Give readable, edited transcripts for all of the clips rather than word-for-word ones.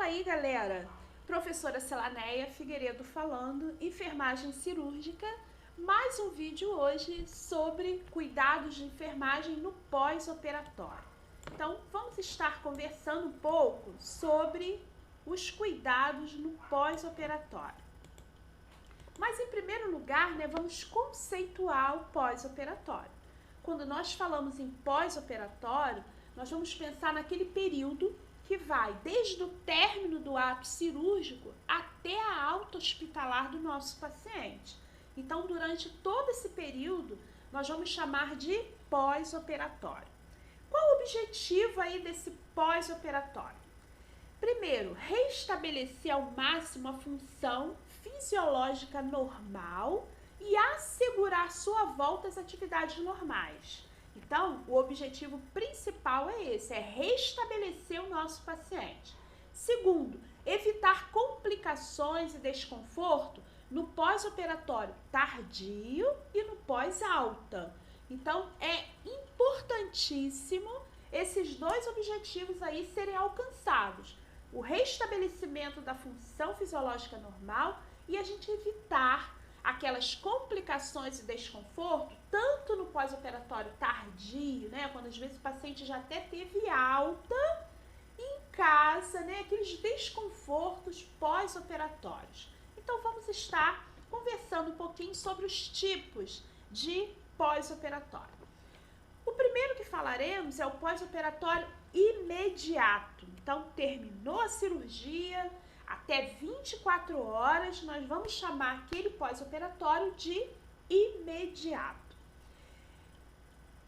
Fala aí, galera! Professora Celaneia Figueiredo falando, enfermagem cirúrgica. Mais um vídeo hoje sobre cuidados de enfermagem no pós-operatório. Então, vamos estar conversando um pouco sobre os cuidados no pós-operatório. Mas, em primeiro lugar, vamos conceituar o pós-operatório. Quando nós falamos em pós-operatório, nós vamos pensar naquele período que vai desde o término do ato cirúrgico até a alta hospitalar do nosso paciente. Então, durante todo esse período, nós vamos chamar de pós-operatório. Qual o objetivo aí desse pós-operatório? Primeiro, restabelecer ao máximo a função fisiológica normal e assegurar sua volta às atividades normais. Então, o objetivo principal é esse, é restabelecer o nosso paciente. Segundo, evitar complicações e desconforto no pós-operatório tardio e no pós-alta. Então, é importantíssimo esses dois objetivos aí serem alcançados. O restabelecimento da função fisiológica normal e a gente evitar aquelas complicações e desconforto, tanto no pós-operatório tardio, quando às vezes o paciente já até teve alta, e em casa, aqueles desconfortos pós-operatórios. Então, vamos estar conversando um pouquinho sobre os tipos de pós-operatório. O primeiro que falaremos é o pós-operatório imediato. Então, terminou a cirurgia, até 24 horas, nós vamos chamar aquele pós-operatório de imediato.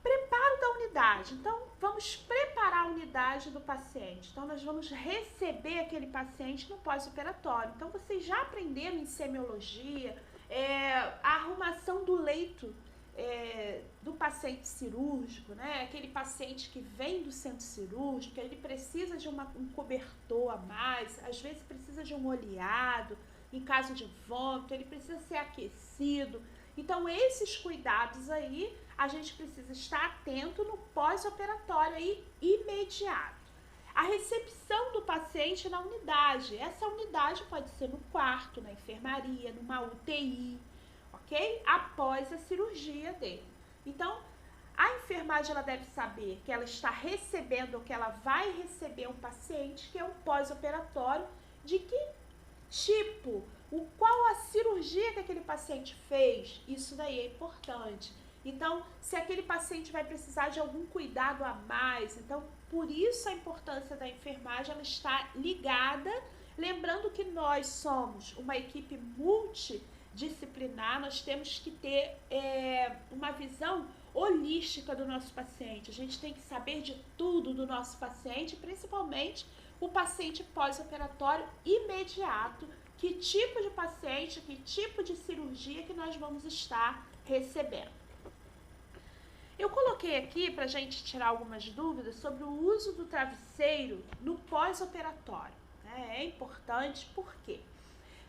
Preparo da unidade. Então, vamos preparar a unidade do paciente. Então, nós vamos receber aquele paciente no pós-operatório. Então, vocês já aprenderam em semiologia, a arrumação do leito do paciente cirúrgico, aquele paciente que vem do centro cirúrgico, ele precisa de um cobertor a mais, às vezes precisa de um oleado, em caso de vômito, ele precisa ser aquecido. Então, esses cuidados aí, a gente precisa estar atento no pós-operatório aí imediato. A recepção do paciente na unidade, essa unidade pode ser no quarto, na enfermaria, numa UTI, ok? Após a cirurgia dele. Então, a enfermagem ela deve saber que ela está recebendo ou que ela vai receber um paciente que é um pós-operatório, de que tipo, qual a cirurgia que aquele paciente fez, isso daí é importante. Então, se aquele paciente vai precisar de algum cuidado a mais, então, por isso a importância da enfermagem, ela está ligada, lembrando que nós somos uma equipe multidisciplinar, nós temos que ter uma visão holística do nosso paciente. A gente tem que saber de tudo do nosso paciente, principalmente o paciente pós-operatório imediato, que tipo de paciente, que tipo de cirurgia que nós vamos estar recebendo. Eu coloquei aqui para a gente tirar algumas dúvidas sobre o uso do travesseiro no pós-operatório. É importante porque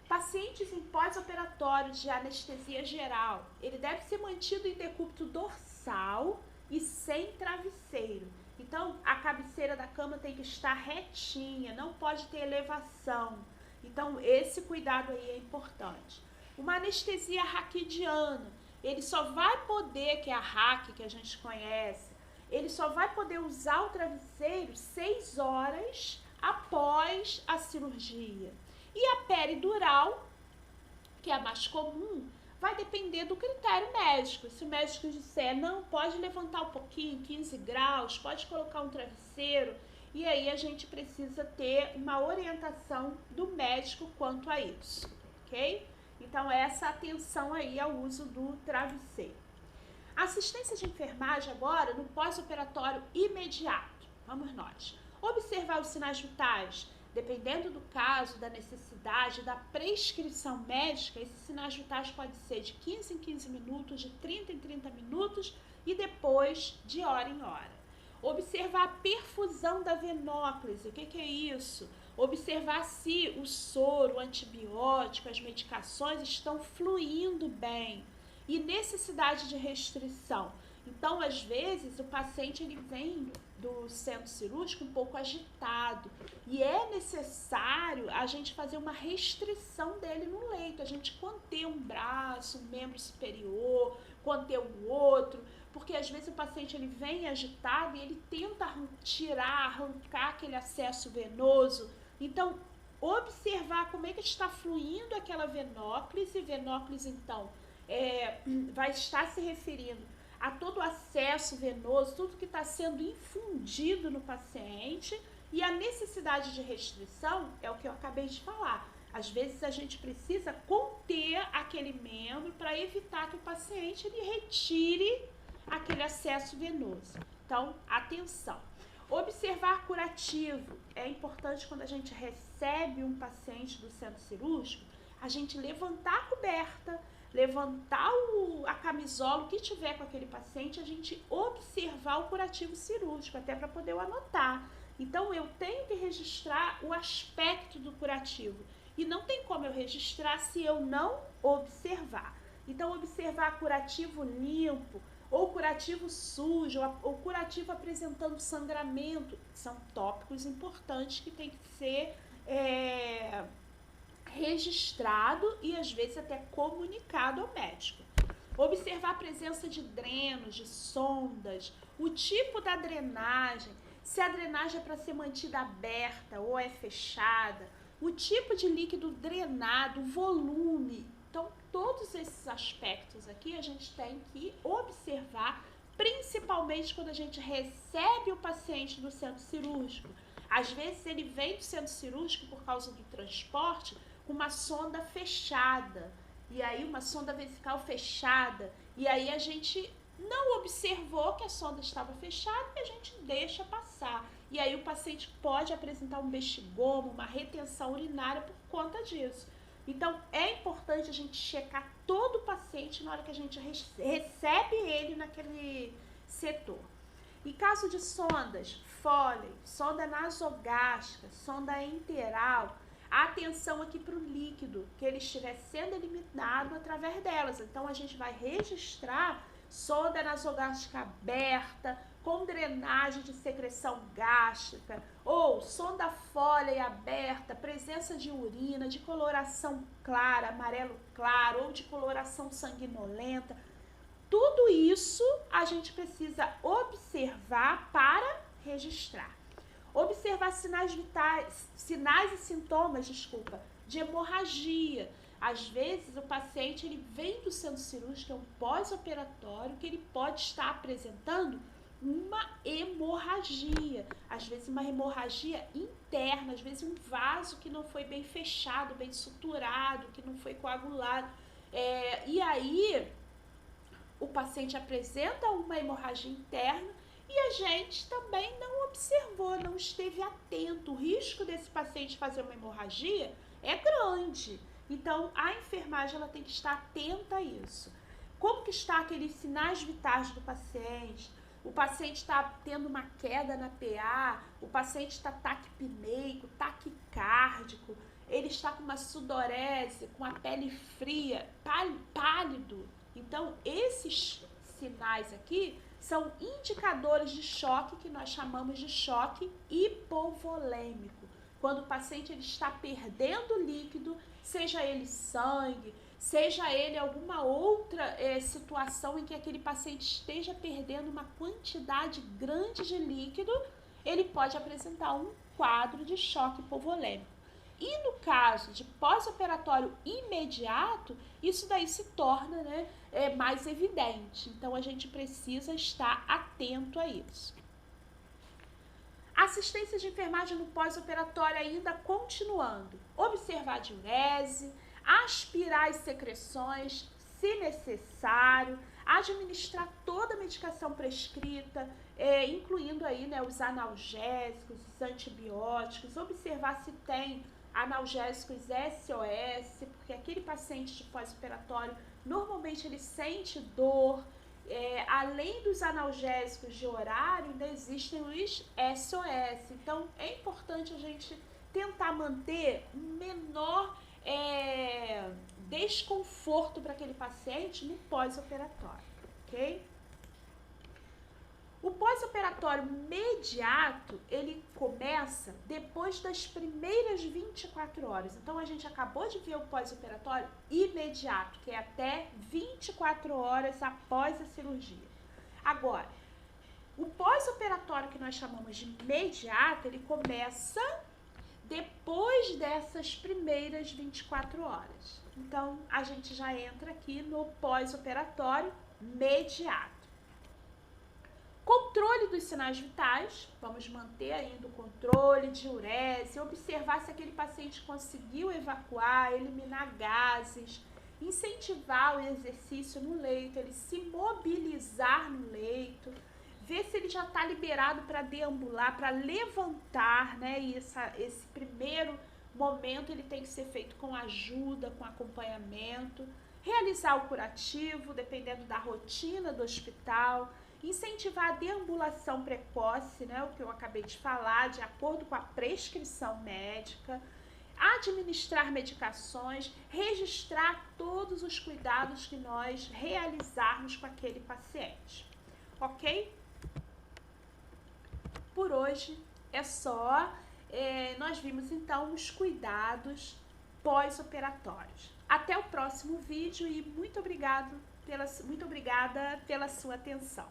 pacientes em pós-operatório de anestesia geral, ele deve ser mantido em decúbito dorsal e sem travesseiro. Então, a cabeceira da cama tem que estar retinha, não pode ter elevação. Então, esse cuidado aí é importante. Uma anestesia raquidiana, ele só vai poder, que é a RAC que a gente conhece, ele só vai poder usar o travesseiro 6 horas após a cirurgia. E a peridural, que é a mais comum, vai depender do critério médico. Se o médico disser, não, pode levantar um pouquinho, 15 graus, pode colocar um travesseiro, e aí a gente precisa ter uma orientação do médico quanto a isso, ok? Então, essa atenção aí ao uso do travesseiro. Assistência de enfermagem agora no pós-operatório imediato. Vamos nós. Observar os sinais vitais. Dependendo do caso, da necessidade, da prescrição médica, esses sinais vitais podem ser de 15 em 15 minutos, de 30 em 30 minutos e depois de hora em hora. Observar a perfusão da venóclise. O que é isso? Observar se o soro, o antibiótico, as medicações estão fluindo bem. E necessidade de restrição. Então, às vezes, o paciente ele vem do centro cirúrgico um pouco agitado e é necessário a gente fazer uma restrição dele no leito, a gente conter um braço, um membro superior, conter o outro, porque às vezes o paciente ele vem agitado e ele tenta arrancar aquele acesso venoso. Então, observar como é que está fluindo aquela venóclise, então vai estar se referindo a todo o acesso venoso, tudo que está sendo infundido no paciente, e a necessidade de restrição é o que eu acabei de falar. Às vezes a gente precisa conter aquele membro para evitar que o paciente ele retire aquele acesso venoso. Então, atenção. Observar curativo. É importante quando a gente recebe um paciente do centro cirúrgico, a gente levantar a coberta, levantar a camisola, o que tiver com aquele paciente, a gente observar o curativo cirúrgico, até para poder anotar. Então, eu tenho que registrar o aspecto do curativo. E não tem como eu registrar se eu não observar. Então, observar curativo limpo, ou curativo sujo, ou curativo apresentando sangramento, são tópicos importantes que tem que ser registrado e às vezes até comunicado ao médico. Observar a presença de drenos, de sondas, o tipo da drenagem, se a drenagem é para ser mantida aberta ou é fechada, o tipo de líquido drenado, o volume. Então, todos esses aspectos aqui a gente tem que observar, principalmente quando a gente recebe o paciente do centro cirúrgico. Às vezes ele vem do centro cirúrgico por causa do transporte com uma sonda fechada, e aí uma sonda vesical fechada, e aí a gente não observou que a sonda estava fechada e a gente deixa passar. E aí o paciente pode apresentar um bexigoma, uma retenção urinária por conta disso. Então, é importante a gente checar todo o paciente na hora que a gente recebe ele naquele setor. Em caso de sondas, Foley, sonda nasogástrica, sonda enteral, atenção aqui para o líquido, que ele estiver sendo eliminado através delas. Então, a gente vai registrar sonda nasogástrica aberta, com drenagem de secreção gástrica, ou sonda Foley aberta, presença de urina, de coloração clara, amarelo claro, ou de coloração sanguinolenta. Tudo isso a gente precisa observar para registrar. Observar sinais vitais, sinais e sintomas, de hemorragia. Às vezes o paciente ele vem do centro cirúrgico, é um pós-operatório, que ele pode estar apresentando uma hemorragia, às vezes uma hemorragia interna, às vezes um vaso que não foi bem fechado, bem suturado, que não foi coagulado. E aí o paciente apresenta uma hemorragia interna e a gente também não observou, não esteve atento. O risco desse paciente fazer uma hemorragia é grande. Então, a enfermagem ela tem que estar atenta a isso. Como que está aqueles sinais vitais do paciente? O paciente está tendo uma queda na PA, o paciente está taquipneico, taquicárdico, ele está com uma sudorese, com a pele fria, pálido. Então, esses sinais aqui são indicadores de choque que nós chamamos de choque hipovolêmico. Quando o paciente ele está perdendo líquido, seja ele sangue, seja ele alguma outra situação em que aquele paciente esteja perdendo uma quantidade grande de líquido, ele pode apresentar um quadro de choque hipovolêmico. E no caso de pós-operatório imediato, isso daí se torna mais evidente. Então, a gente precisa estar atento a isso. Assistência de enfermagem no pós-operatório ainda continuando. Observar a diurese, aspirar as secreções, se necessário, administrar toda a medicação prescrita, incluindo aí, os analgésicos, os antibióticos, observar se tem analgésicos SOS, porque aquele paciente de pós-operatório, normalmente ele sente dor. Além dos analgésicos de horário, ainda existem os SOS. Então, é importante a gente tentar manter um menor desconforto para aquele paciente no pós-operatório, ok? O pós-operatório imediato, ele começa depois das primeiras 24 horas. Então, a gente acabou de ver o pós-operatório imediato, que é até 24 horas após a cirurgia. Agora, o pós-operatório que nós chamamos de imediato, ele começa depois dessas primeiras 24 horas. Então, a gente já entra aqui no pós-operatório imediato. Controle dos sinais vitais, vamos manter ainda o controle de diurese, observar se aquele paciente conseguiu evacuar, eliminar gases, incentivar o exercício no leito, ele se mobilizar no leito, ver se ele já está liberado para deambular, para levantar, né? E esse primeiro momento ele tem que ser feito com ajuda, com acompanhamento, realizar o curativo, dependendo da rotina do hospital, incentivar a deambulação precoce, né, o que eu acabei de falar, de acordo com a prescrição médica, administrar medicações, registrar todos os cuidados que nós realizarmos com aquele paciente, ok? Por hoje é só. Nós vimos então os cuidados pós-operatórios. Até o próximo vídeo e muito obrigada pela sua atenção.